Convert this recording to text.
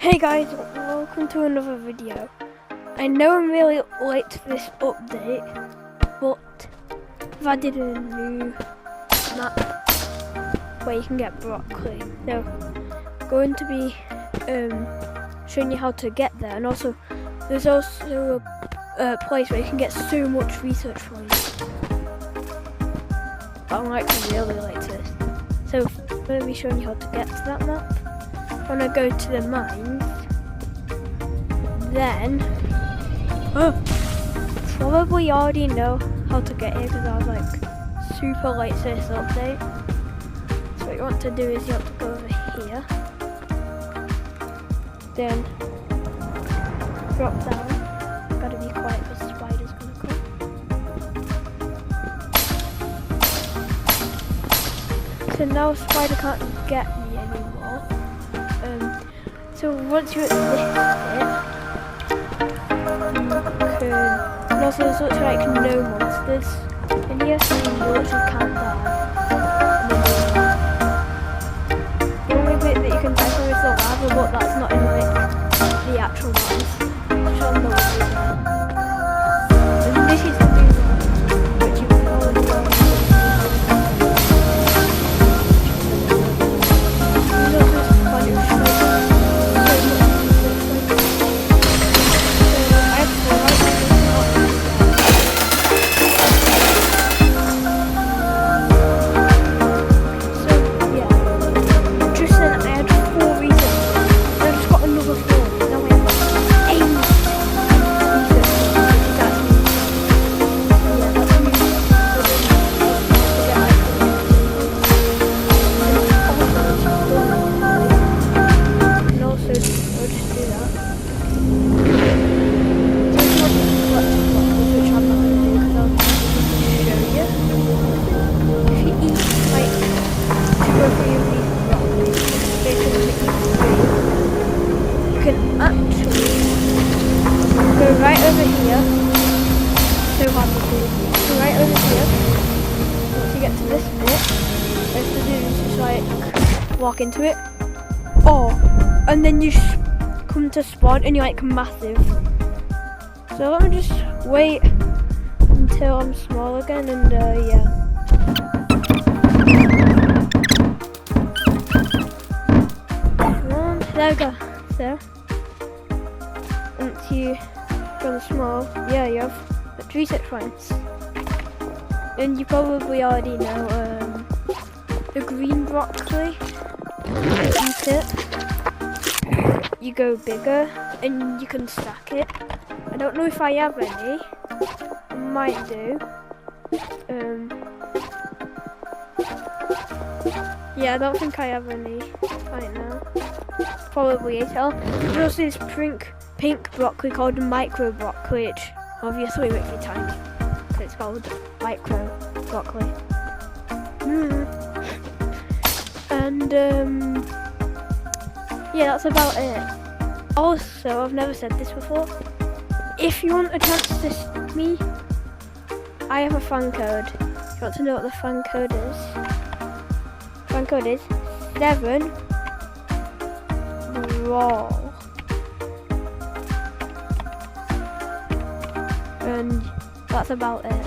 Hey guys, welcome to another video. I know I'm really late to this update, but I've added a new map where you can get broccoli. So I'm going to be showing you how to get there, and also there's also a place where you can get so much research points. But I'm like really late to this. So I'm going to be showing you how to get to that map. When I go to the mines, then probably already know how to get here because I was like super late to this update. So what you want to do is you have to go over here, then drop down. Gotta be quiet because the spider's gonna come. So now the spider can't get me anymore. So once you're at this bit, and also there's looks like no monsters in here, so you literally can't die. The only bit that you can die from is the lava, but that's not in like the actual mines. It's on the way there. And this is the new one, which you can already go. Right over here, so hard to do. So right over here, once you get to this bit, what you have to do is just like walk into it. Oh, and then you come to spawn and you're like massive. So let me just wait until I'm small again and yeah. Come on, there we go. So, once you from small, yeah, you have research points. And you probably already know the green broccoli. Eat it. You go bigger and you can stack it. I don't know if I have any. I might do. Yeah, I don't think I have any right now. Probably HL. There's also this pink broccoli called micro broccoli, which obviously makes me tiny. So it's called micro broccoli. And yeah, that's about it. Also, I've never said this before. If you want a chance to see me, I have a fan code. If you want to know what the fan code is? Fan code is 7 Brawl. And that's about it.